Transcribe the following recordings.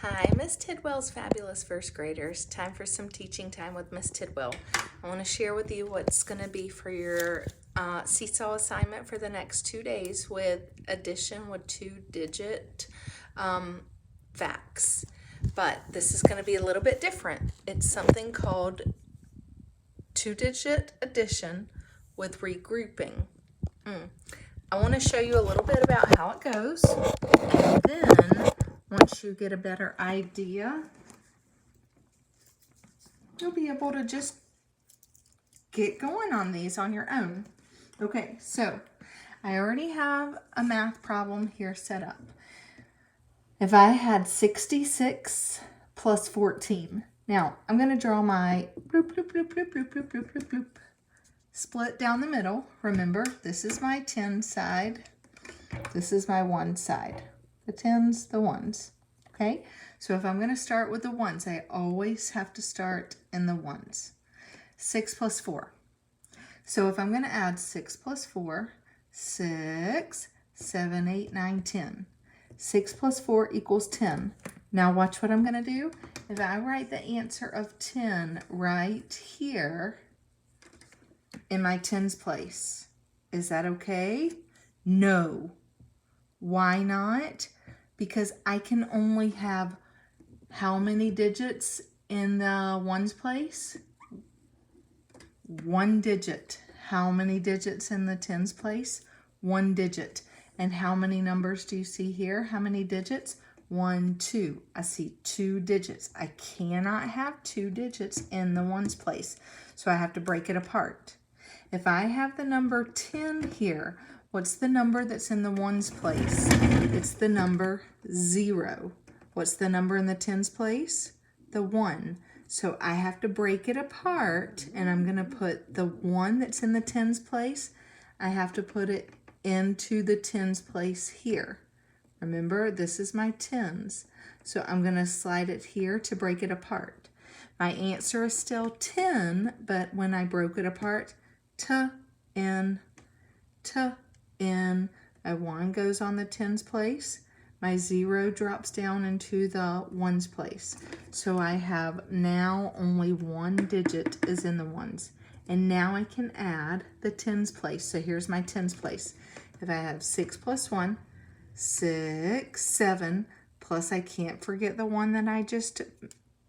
Hi, Miss Tidwell's fabulous first graders. Time for some teaching time with Miss Tidwell. I want to share with you what's going to be for your seesaw assignment for the next 2 days with addition with two-digit facts. But this is going to be a little bit different. It's something called two-digit addition with regrouping. I want to show you a little bit about how it goes, and then once you get a better idea, you'll be able to just get going on these on your own. Okay, so I already have a math problem here set up. If I had 66 plus 14, now I'm going to draw my bloop, bloop, bloop, bloop, bloop, bloop, bloop, bloop, bloop. Split down the middle. Remember, this is my 10 side. This is my 1 side. The 10s, the 1s. Okay? So if I'm going to start with the 1s, I always have to start in the 1s. 6 plus 4. So if I'm going to add 6 plus 4, 6, 7, 8, 9, 10. 6 plus 4 equals 10. Now watch what I'm going to do. If I write the answer of 10 right here in my 10s place, is that okay? No. Why not? Because I can only have how many digits in the 1s place? 1 digit. How many digits in the 10s place? 1 digit. And how many numbers do you see here? How many digits? 1, 2. I see 2 digits. I cannot have 2 digits in the 1s place, so I have to break it apart. If I have the number 10 here, what's the number that's in the 1s place? It's the number 0. What's the number in the 10s place? The 1. So I have to break it apart, and I'm going to put the 1 that's in the 10s place, I have to put it into the 10s place here. Remember, this is my 10s. So I'm going to slide it here to break it apart. My answer is still 10, but when I broke it apart, N. My 1 goes on the 10s place. My 0 drops down into the 1s place. So I have now only 1 digit is in the 1s. And now I can add the 10s place. So here's my 10s place. If I have 6 plus 1, 6, 7, plus I can't forget the 1 that I just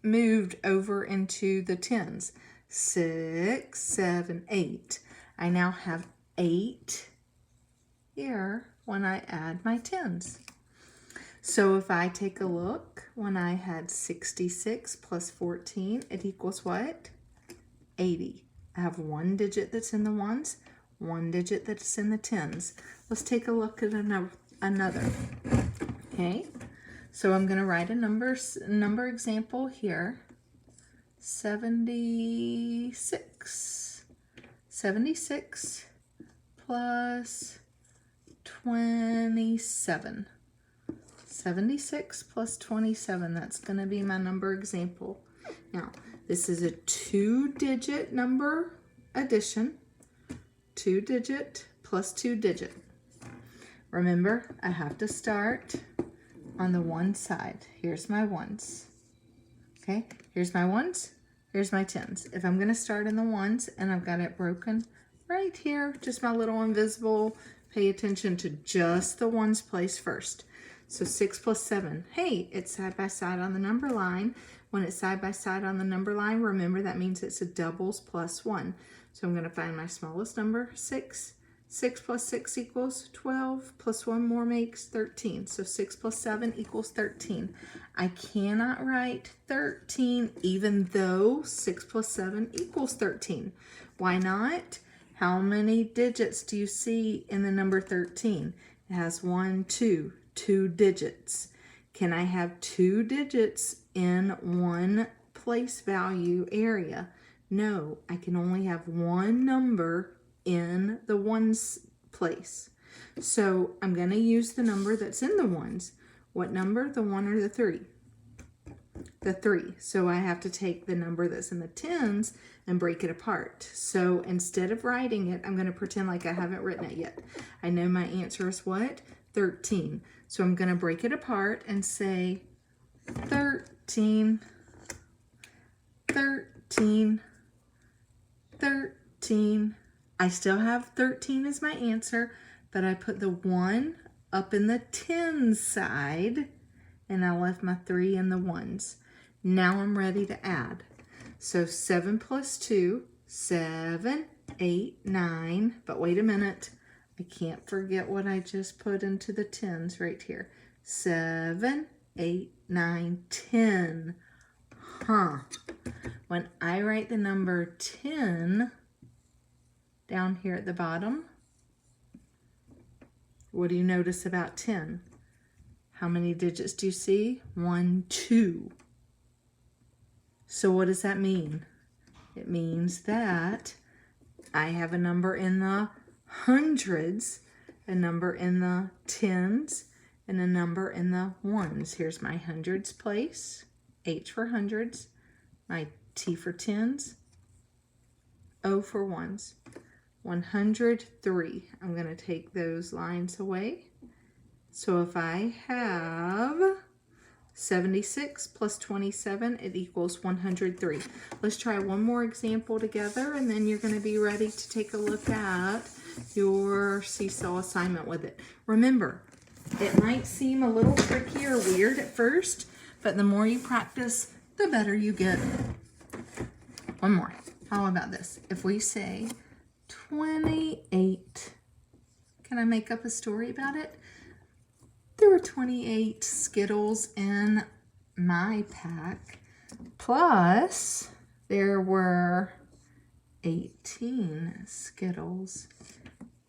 moved over into the 10s. 6, 7, 8. I now have 8 here when I add my 10s. So if I take a look, when I had 66 plus 14, it equals what? 80. I have 1 digit that's in the 1s, 1 digit that's in the 10s. Let's take a look at another. Okay, so I'm going to write a number example here. 76. 76 plus 27. 76 plus 27, that's going to be my number example. Now, this is a 2-digit number addition. 2-digit plus 2-digit. Remember, I have to start on the 1 side. Here's my 1s. Okay, here's my 1s. Here's my 10s. If I'm going to start in the 1s and I've got it broken right here, just my little invisible, pay attention to just the 1s place first. So 6 plus 7. Hey, it's side by side on the number line. When it's side by side on the number line, remember that means it's a doubles plus 1. So I'm going to find my smallest number, 6. 6 plus 6 equals 12, plus 1 more makes 13. So 6 plus 7 equals 13. I cannot write 13 even though 6 plus 7 equals 13. Why not? How many digits do you see in the number 13? It has 1, 2 digits. Can I have 2 digits in 1 place value area? No, I can only have 1 number in the 1s place. So I'm going to use the number that's in the 1s. What number? The 1 or the 3? The 3. So I have to take the number that's in the 10s and break it apart. So instead of writing it, I'm going to pretend like I haven't written it yet. I know my answer is what? 13. So I'm going to break it apart and say 13, 13, 13. I still have 13 as my answer, but I put the 1 up in the tens side, and I left my 3 in the ones. Now I'm ready to add. So 7 plus 2, 7, 8, 9. But wait a minute. I can't forget what I just put into the tens right here. 7, 8, 9, 10. Huh. When I write the number 10 down here at the bottom, what do you notice about 10? How many digits do you see? 1, 2. So what does that mean? It means that I have a number in the hundreds, a number in the tens, and a number in the ones. Here's my hundreds place, H for hundreds, my T for tens, O for ones. 103. I'm going to take those lines away. So if I have 76 plus 27, it equals 103. Let's try one more example together, and then you're going to be ready to take a look at your seesaw assignment with it. Remember, it might seem a little tricky or weird at first, but the more you practice, the better you get. One more. How about this? If we say 28, can I make up a story about it? There were 28 Skittles in my pack, plus there were 18 Skittles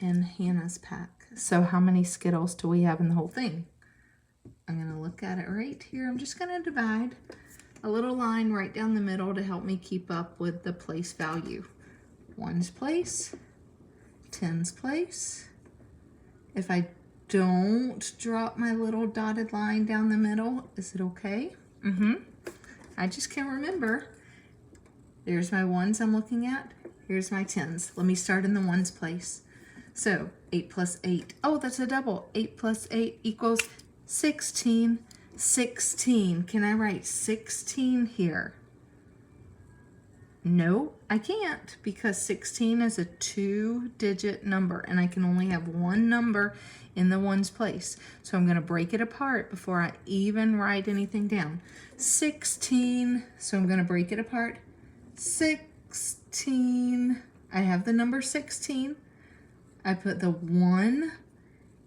in Hannah's pack. So how many Skittles do we have in the whole thing? I'm going to look at it right here. I'm just going to divide a little line right down the middle to help me keep up with the place value. Ones place, tens place. If I don't drop my little dotted line down the middle, is it okay? I just can't remember. There's my ones I'm looking at. Here's my tens. Let me start in the ones place. So 8 plus 8. Oh, that's a double. 8 plus 8 equals 16. 16. Can I write 16 here? No, I can't, because 16 is a 2-digit number, and I can only have one number in the ones place. So I'm going to break it apart before I even write anything down. 16, so I'm going to break it apart. 16, I have the number 16. I put the 1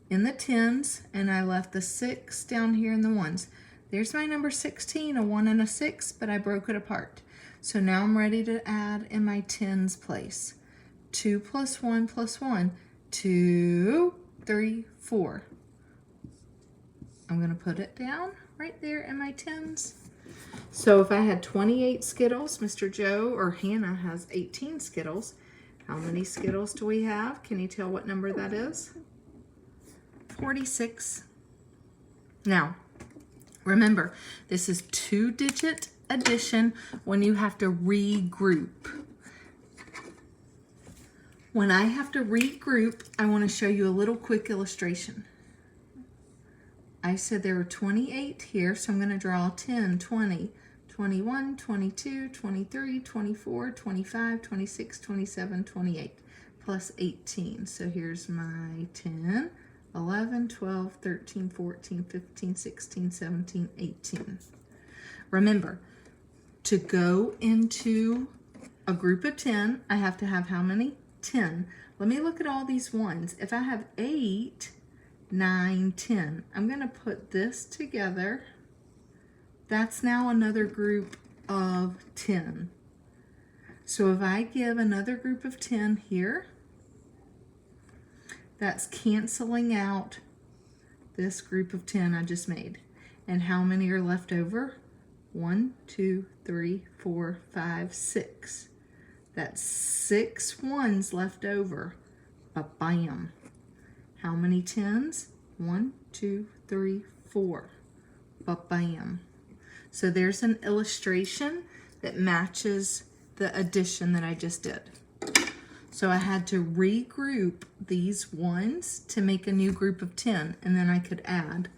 in the tens, and I left the 6 down here in the ones. There's my number 16, a 1 and a 6, but I broke it apart. So now I'm ready to add in my tens place. 2 plus 1 plus 1. 2, 3, 4. I'm going to put it down right there in my tens. So if I had 28 Skittles, Mr. Joe or Hannah has 18 Skittles. How many Skittles do we have? Can you tell what number that is? 46. Now, remember, this is 2-digit addition when you have to regroup. When I have to regroup, I want to show you a little quick illustration. I said there were 28 here, so I'm going to draw 10, 20, 21, 22, 23, 24, 25, 26, 27, 28, plus 18. So here's my 10, 11, 12, 13, 14, 15, 16, 17, 18. Remember, to go into a group of 10, I have to have how many? 10. Let me look at all these ones. If I have 8, 9, 10, I'm going to put this together. That's now another group of 10. So if I give another group of 10 here, that's canceling out this group of 10 I just made. And how many are left over? 1, 2, 3, 4, 5, 6. That's 6 ones left over. Ba-bam. How many tens? 1, 2, 3, 4. Ba-bam. So there's an illustration that matches the addition that I just did. So I had to regroup these ones to make a new group of 10, and then I could add.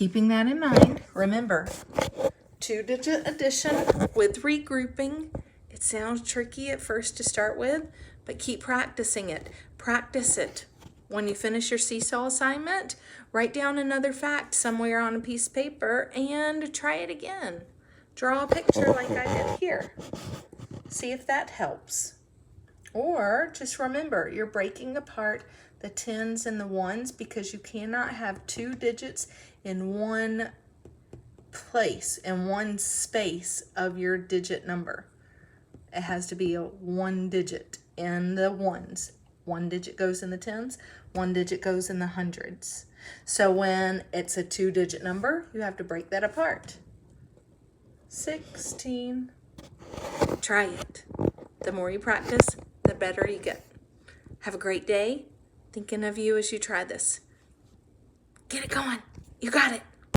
keeping that in mind, remember, 2-digit addition with regrouping. It sounds tricky at first to start with, but keep practicing it. Practice it. When you finish your seesaw assignment, write down another fact somewhere on a piece of paper and try it again. Draw a picture like I did here. See if that helps. Or just remember, you're breaking apart the tens and the ones because you cannot have 2 digits in one place, in one space of your digit number. It has to be a 1 digit in the ones. 1 digit goes in the tens, 1 digit goes in the hundreds. So when it's a 2-digit number, you have to break that apart. 16. Try it. The more you practice, the better you get. Have a great day. Thinking of you as you try this. Get it going. You got it.